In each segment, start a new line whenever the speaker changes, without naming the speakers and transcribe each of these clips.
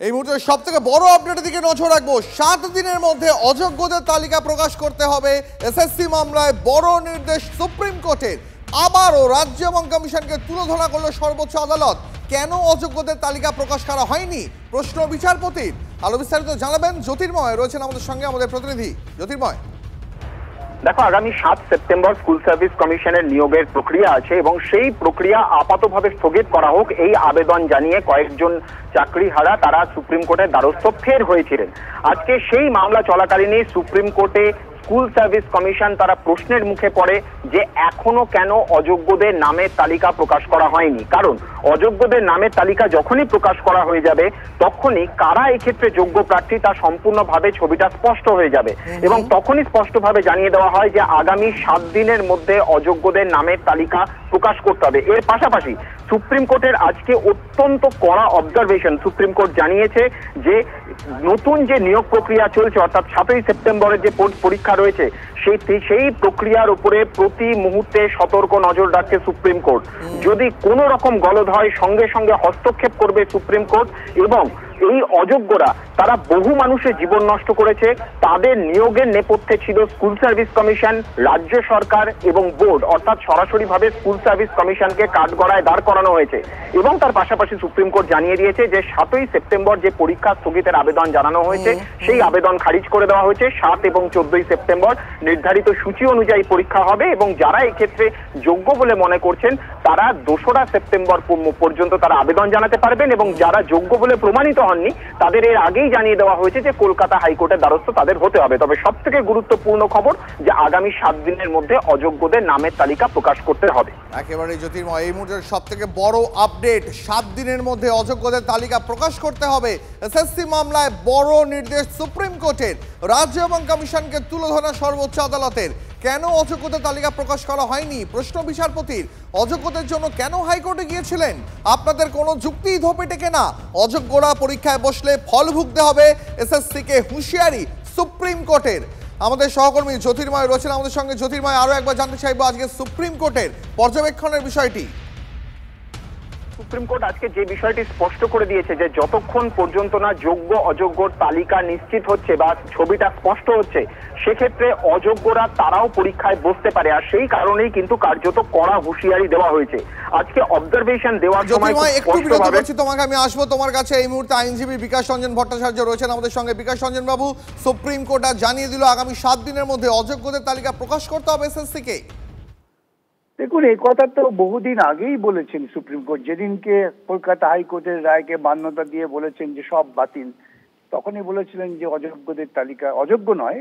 এই মুহূর্তে সবথেকে বড় আপডেটের দিকে নজর রাখবো। 7 দিনের মধ্যে অযোগ্যদের তালিকা প্রকাশ করতে হবে। এসএসসি মামলায় বড় নির্দেশ সুপ্রিম কোর্টের। আবারও রাজ্য এবং কমিশনকে তুলোধনা করলো সর্বোচ্চ আদালত। কেন অযোগ্যদের তালিকা প্রকাশ করা হয়নি প্রশ্ন বিচারপতির। আলো বিস্তারিত জানাবেন জ্যোতির্ময়, রয়েছেন আমাদের সঙ্গে আমাদের প্রতিনিধি জ্যোতির্ময়।
দেখো, আগামী 7 সেপ্টেম্বর স্কুল সার্ভিস কমিশনের নিয়োগের প্রক্রিয়া আছে এবং সেই প্রক্রিয়া আপাতভাবে স্থগিত করা হোক এই আবেদন জানিয়ে কয়েকজন চাকরিহারা তারা সুপ্রিম কোর্টের দ্বারস্থ ফের হয়েছিলেন। আজকে সেই মামলা চলাকালীনই সুপ্রিম কোর্টে স্কুল সার্ভিস কমিশন তারা প্রশ্নের মুখে পড়ে যে এখনো কেন অযোগ্যদের নামের তালিকা প্রকাশ করা হয়নি। কারণ অযোগ্যদের নামের তালিকা যখনই প্রকাশ করা হয়ে যাবে তখনই কারা এক্ষেত্রে যোগ্য প্রার্থী তা সম্পূর্ণভাবে ছবিটা স্পষ্ট হয়ে যাবে এবং তখনই স্পষ্টভাবে জানিয়ে দেওয়া হয় যে আগামী 7 দিনের মধ্যে অযোগ্যদের নামের তালিকা প্রকাশ করতে হবে। এর পাশাপাশি সুপ্রিম কোর্টের আজকে অত্যন্ত কড়া অবজারভেশন। সুপ্রিম কোর্ট জানিয়েছে যে নতুন যে নিয়োগ প্রক্রিয়া চলছে অর্থাৎ 7ই সেপ্টেম্বরের যে পরীক্ষা রয়েছে সেই প্রক্রিয়ার উপরে প্রতি মুহূর্তে সতর্ক নজর রাখছে সুপ্রিম কোর্ট। যদি কোনো রকম গলদ হয় সঙ্গে সঙ্গে হস্তক্ষেপ করবে সুপ্রিম কোর্ট এবং এই অযোগ্যরা তারা বহু মানুষের জীবন নষ্ট করেছে। তাদের নিয়োগের নেপথ্যে ছিল স্কুল সার্ভিস কমিশন, রাজ্য সরকার এবং বোর্ড, অর্থাৎ সরাসরিভাবে স্কুল সার্ভিস কমিশনকে কাঠগড়ায় দাঁড় করানো হয়েছে। এবং তার পাশাপাশি সুপ্রিম কোর্ট জানিয়ে দিয়েছে যে 7ই সেপ্টেম্বর যে পরীক্ষা স্থগিতের আবেদন জানানো হয়েছে সেই আবেদন খারিজ করে দেওয়া হয়েছে। 7 এবং 14ই সেপ্টেম্বর নির্ধারিত সূচি অনুযায়ী পরীক্ষা হবে এবং যারা এক্ষেত্রে যোগ্য বলে মনে করছেন তারা 2রা সেপ্টেম্বর পর্যন্ত তারা আবেদন জানাতে পারবেন এবং যারা যোগ্য বলে প্রমাণিত হননি তাদের এর আগেই জানিয়ে দেওয়া হয়েছে যে কলকাতা হাইকোর্টের দ্বারস্থ তাদের হতে হবে। তবে সবথেকে গুরুত্বপূর্ণ খবর যে আগামী 7 দিনের মধ্যে অযোগ্যদের নামের তালিকা প্রকাশ করতে হবে।
একেবারে জ্যোতির্ময়, এই মুহূর্তের সবথেকে বড় আপডেট, 7 দিনের মধ্যে অযোগ্যদের তালিকা প্রকাশ করতে হবে। এসএসসি মামলায় বড় নির্দেশ সুপ্রিম কোর্টের। রাজ্য এবং কমিশনকে তুলোধনা সর্বোচ্চ আদালতের। কেন অযোগ্যদের তালিকা প্রকাশ করা হয়নি প্রশ্ন বিচারপতির। অযোগ্যদের জন্য কেন হাইকোর্টে গিয়েছিলেন? আপনাদের কোনো যুক্তিই ধোপে টেকে না। অযোগ্যরা পরীক্ষায় বসলে ফল ভুগতে হবে, এসএসসিকে হুঁশিয়ারি সুপ্রিম কোর্টের। আমাদের সহকর্মী জ্যোতির্ময় রয়েছেন আমাদের সঙ্গে। জ্যোতির্ময়, আরো একবার জানতে চাইবো আজকে সুপ্রিম কোর্টের পর্যবেক্ষণের বিষয়টি।
সুপ্রিম কোর্ট আজকে যে বিষয়টি স্পষ্ট করে দিয়েছে যে যতক্ষণ পর্যন্ত না যোগ্য অযোগ্যর তালিকা নিশ্চিত হচ্ছে বা ছবিটা স্পষ্ট হচ্ছে সেক্ষেত্রে অযোগ্যরা তারাও পরীক্ষায় বসতে পারে। আর সেই কারণেই কিন্তু কার্যত কড়া হুঁশিয়ারি দেওয়া হয়েছে। আজকে অবজারভেশন দেওয়ার সময়
একটু বিরত করছি, তোমাকে আমি আসবো তোমার কাছে। এই মুহূর্তে আইনজীবী বিকাশ রঞ্জন ভট্টাচার্য রয়েছেন আমাদের সঙ্গে। বিকাশ রঞ্জন বাবু, সুপ্রিম কোর্ট আজ জানিয়ে দিল আগামী 7 দিনের মধ্যে অযোগ্যদের তালিকা প্রকাশ করতে হবে এসএসসি কে।
দেখুন, এই কথা তো বহুদিন আগেই বলেছেন সুপ্রিম কোর্ট। যেদিনকে কলকাতা হাইকোর্টের রায়কে মান্যতা দিয়ে বলেছেন যে সব বাতিল, তখনই বলেছিলেন যে অযোগ্যদের তালিকা, অযোগ্য নয়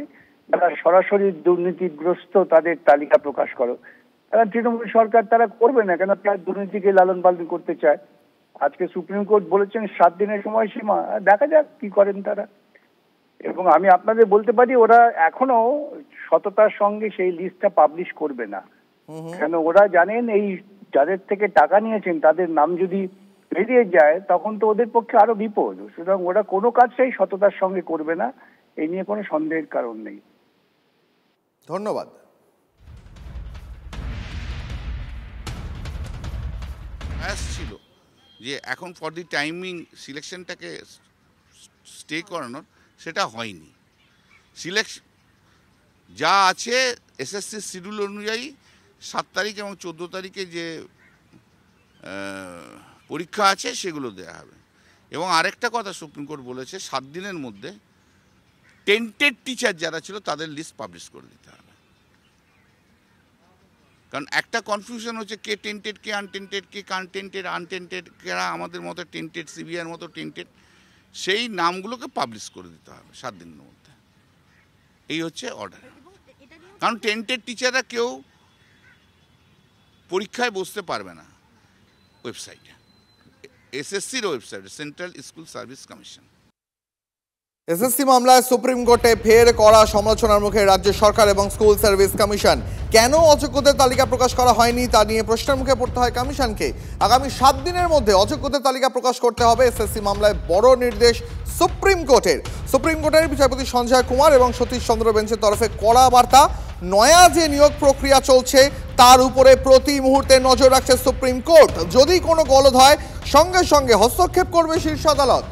যারা সরাসরি দুর্নীতিগ্রস্ত তাদের তালিকা প্রকাশ করো। কারণ তৃণমূল সরকার তারা করবে না, কেন তারা দুর্নীতিকে লালন পালন করতে চায়। আজকে সুপ্রিম কোর্ট বলেছেন 7 দিনের সময়সীমা, দেখা যাক কি করেন তারা। এবং আমি আপনাদের বলতে পারি ওরা এখনো সততার সঙ্গে সেই লিস্টটা পাবলিশ করবে না। কেন ওরা জানেন এই যাদের থেকে টাকা নিয়েছেন তাদের নাম যদি বেরিয়ে যায় তখন তো ওদের পক্ষে আরো বিপদ। সুতরাং ওরা কোনো কাজটাই সততার সঙ্গে করবে না, এই নিয়ে কোনো সন্দেহের কারণ নেই।
ধন্যবাদ।
ছিল যে এখন ফর দি টাইমিং সিলেকশনটাকে স্টে করানোর, সেটা হয়নি। সিলেকশন যা আছে এসএসসি শিডিউল অনুযায়ী 7 তারিখ এবং 14 তারিখে যে পরীক্ষা আছে সেগুলো দেওয়া হবে। এবং আরেকটা কথা সুপ্রিম কোর্ট বলেছে 7 দিনের মধ্যে টেন্টেড টিচার যারা ছিল তাদের লিস্ট পাবলিশ করে দিতে হবে। কারণ একটা কনফিউশন হচ্ছে কে টেন্টেড, কে আনটেন্টেড, কে আনটেন্টেড, কারা আমাদের মতো টেন্টেড, সিবিআর মতো টেন্টেড, সেই নামগুলোকে পাবলিশ করে দিতে হবে 7 দিনের মধ্যে। এই হচ্ছে অর্ডার। কারণ টেন্টেড টিচাররা কেউ পরীক্ষায় বসতে পারবে না। ওয়েবসাইটে, এসএসসির ওয়েবসাইটে, central school service commission.
SSC মামলায় সুপ্রিম কোর্টে ফের কড়া সমালোচনার মুখে রাজ্য সরকার এবং স্কুল সার্ভিস কমিশন। কেন অযোগ্যদের তালিকা প্রকাশ করা হয়নি তা নিয়ে প্রশ্নের মুখে পড়তে হয় কমিশনকে। আগামী 7 দিনের মধ্যে অযোগ্যদের তালিকা প্রকাশ করতে হবে। এসএসসি মামলায় বড় নির্দেশ সুপ্রিম কোর্টের। সুপ্রিম কোর্টের বিচারপতি সঞ্জয় কুমার এবং সতীশ চন্দ্র বেঞ্চের তরফে কড়া বার্তা। নয়া যে নিয়োগ প্রক্রিয়া চলছে তার উপরে প্রতি মুহূর্তে নজর রাখছে সুপ্রিম কোর্ট। যদি কোনো গলদ হয় সঙ্গে সঙ্গে হস্তক্ষেপ করবে শীর্ষ আদালত।